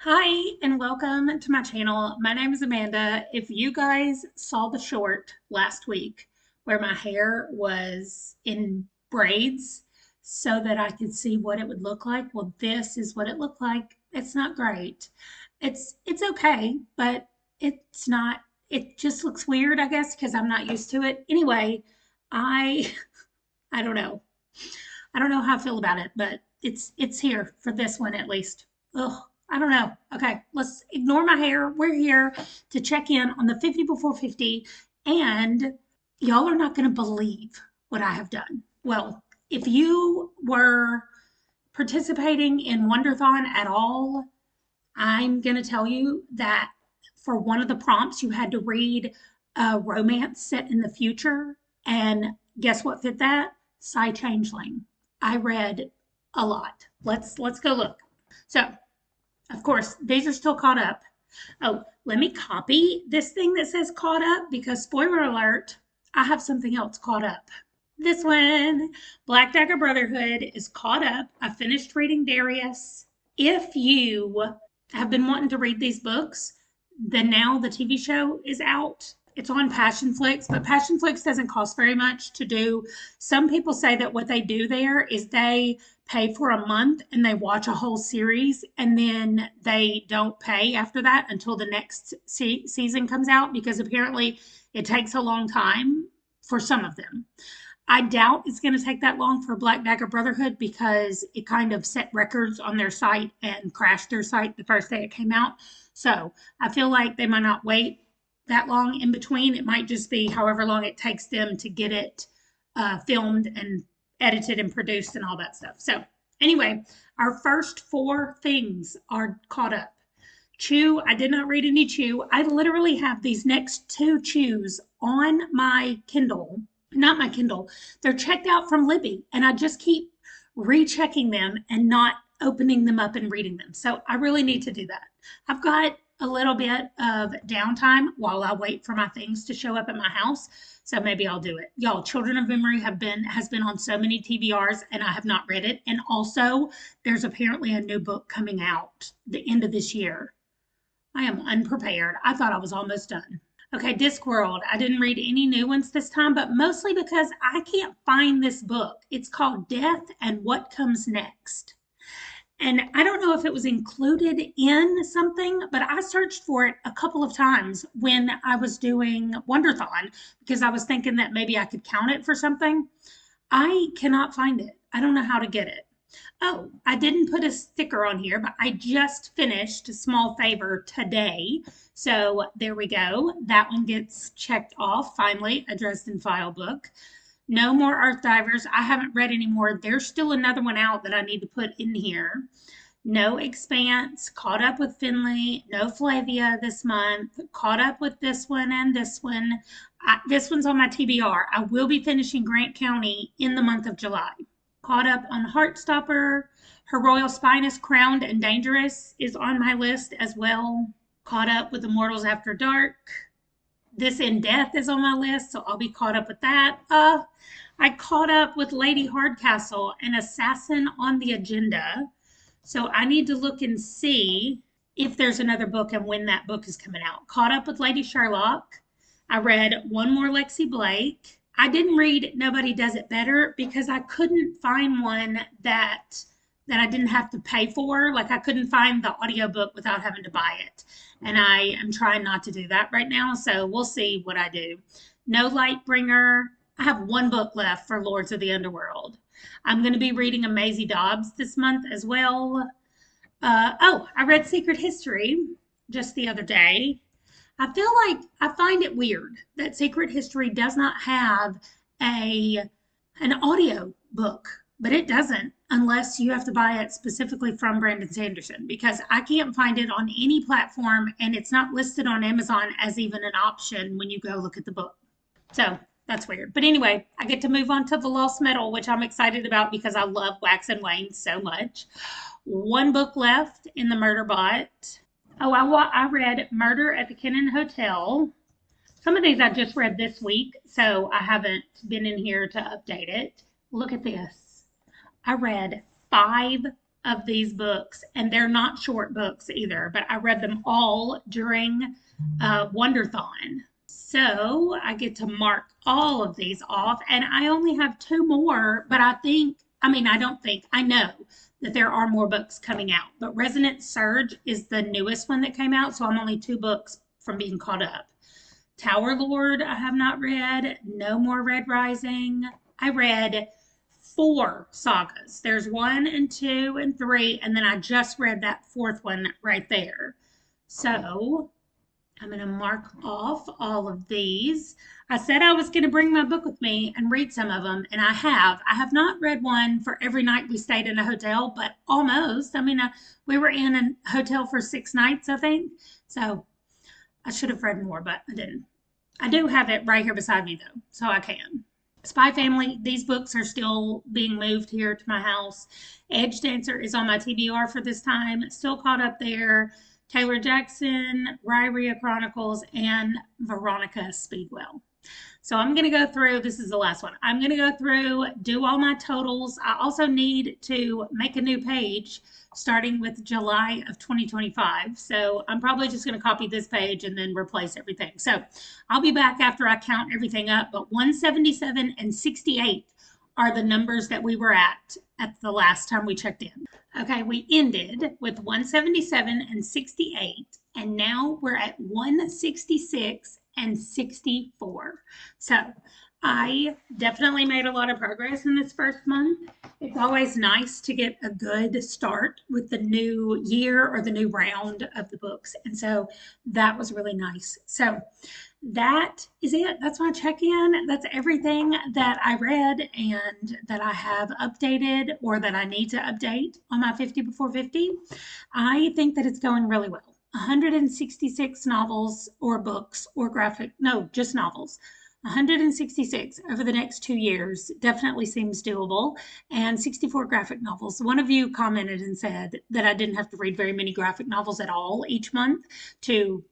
Hi, and welcome to my channel. My name is Amanda. If you guys saw the short last week where my hair was in braids so that I could see what it would look like, well, this is what it looked like. It's not great. It's okay, but it's not, it just looks weird, I guess, because I'm not used to it. Anyway, I I don't know. I don't know how I feel about it, but it's here for this one at least. Ugh, I don't know. Okay, let's ignore my hair. We're here to check in on the 50 before 50, and y'all are not going to believe what I have done. Well, if you were participating in Wonderthon at all, I'm going to tell you that for one of the prompts, you had to read a romance set in the future. And guess what fit that? Psy Changeling. I read a lot. Let's go look. So, of course, these are still caught up. Oh, let me copy this thing that says caught up because spoiler alert, I have something else caught up. This one, Black Dagger Brotherhood, is caught up. I finished reading Darius. If you have been wanting to read these books, then now the TV show is out. It's on Passionflix, but Passionflix doesn't cost very much to do. Some people say that what they do there is they pay for a month and they watch a whole series and then they don't pay after that until the next season comes out because apparently it takes a long time for some of them. I doubt it's going to take that long for Black Dagger Brotherhood because it kind of set records on their site and crashed their site the first day it came out. So I feel like they might not wait that long in between. It might just be however long it takes them to get it filmed and edited and produced and all that stuff. So, anyway, our first four things are caught up. Chew, I did not read any Chew. I literally have these next two Chews on my Kindle, not my Kindle. They're checked out from Libby, and I just keep rechecking them and not opening them up and reading them. So I really need to do that. I've got a little bit of downtime while I wait for my things to show up at my house. So maybe I'll do it. Y'all, Children of Memory has been on so many TBRs and I have not read it. And also there's apparently a new book coming out the end of this year. I am unprepared. I thought I was almost done. Okay, Discworld. I didn't read any new ones this time, but mostly because I can't find this book. It's called Death and What Comes Next. And I don't know if it was included in something, but I searched for it a couple of times when I was doing Wonderthon because I was thinking that maybe I could count it for something. I cannot find it. I don't know how to get it. Oh, I didn't put a sticker on here, but I just finished a small favor today. So there we go. That one gets checked off finally, a Dresden File book. No more Earth Divers. I haven't read any more. There's still another one out that I need to put in here. No Expanse. Caught up with Finley. No Flavia this month. Caught up with this one and this one. This one's on my TBR. I will be finishing Grant County in the month of July. Caught up on Heartstopper. Her Royal Spinous, Crowned and Dangerous is on my list as well. Caught up with Immortals After Dark. This in Death is on my list, so I'll be caught up with that. I caught up with Lady Hardcastle, An Assassin on the Agenda. So I need to look and see if there's another book and when that book is coming out. Caught up with Lady Sherlock. I read one more Lexi Blake. I didn't read Nobody Does It Better because I couldn't find one that I didn't have to pay for. Like I couldn't find the audiobook without having to buy it. And I am trying not to do that right now. So we'll see what I do. No Lightbringer. I have one book left for Lords of the Underworld. I'm going to be reading a Maisie Dobbs this month as well. I read Secret History just the other day. I feel like I find it weird that Secret History does not have an audio book, but it doesn't unless you have to buy it specifically from Brandon Sanderson because I can't find it on any platform and it's not listed on Amazon as even an option when you go look at the book. So that's weird. But anyway, I get to move on to The Lost Metal, which I'm excited about because I love Wax and Wayne so much. One book left in the Murder Bot. Oh, I read Murder at the Kennan Hotel. Some of these I just read this week, so I haven't been in here to update it. Look at this. I read 5 of these books, and they're not short books either, but I read them all during Wonderthon. So I get to mark all of these off, and I only have two more, but I don't think, I know that there are more books coming out, but Resonant Surge is the newest one that came out, so I'm only two books from being caught up. Tower Lord, I have not read. No More Red Rising. I read four sagas. There's one and two and three, and then I just read that fourth one right there. So I'm going to mark off all of these. I said I was going to bring my book with me and read some of them, and I have. I have not read one for every night we stayed in a hotel, but almost. We were in a hotel for 6 nights, I think. So I should have read more, but I didn't. I do have it right here beside me, though, so I can. Spy Family, these books are still being moved here to my house. Edge Dancer is on my TBR for this time, still caught up there. Taylor Jackson, Rhyria Chronicles, and Veronica Speedwell. So I'm going to go through, this is the last one. I'm going to go through, do all my totals. I also need to make a new page starting with July of 2025. So I'm probably just going to copy this page and then replace everything. So I'll be back after I count everything up, but 177 and 68 are the numbers that we were at the last time we checked in. Okay, we ended with 177 and 68, and now we're at 166 and 64. So I definitely made a lot of progress in this first month. It's always nice to get a good start with the new year or the new round of the books. And so that was really nice. So that is it. That's my check-in. That's everything that I read and that I have updated or that I need to update on my 50 before 50. I think that it's going really well. 166 novels or books or just novels. 166 over the next 2 years definitely seems doable, and 64 graphic novels. One of you commented and said that I didn't have to read very many graphic novels at all each month to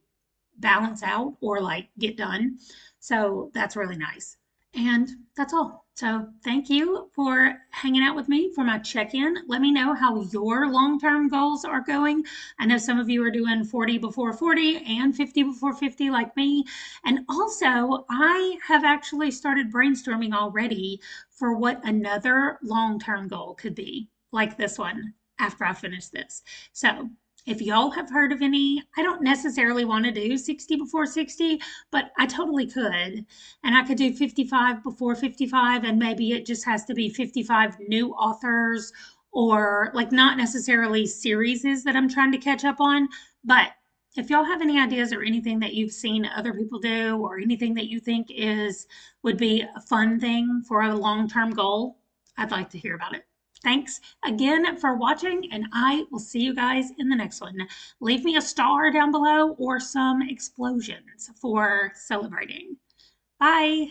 balance out or like get done. So that's really nice. And that's all. So thank you for hanging out with me for my check-in. Let me know how your long-term goals are going. I know some of you are doing 40 before 40 and 50 before 50 like me. And also, I have actually started brainstorming already for what another long-term goal could be, like this one after I finish this. So if y'all have heard of any, I don't necessarily want to do 60 before 60, but I totally could. And I could do 55 before 55, and maybe it just has to be 55 new authors or like not necessarily series that I'm trying to catch up on. But if y'all have any ideas or anything that you've seen other people do or anything that you think would be a fun thing for a long-term goal, I'd like to hear about it. Thanks again for watching, and I will see you guys in the next one. Leave me a star down below or some explosions for celebrating. Bye.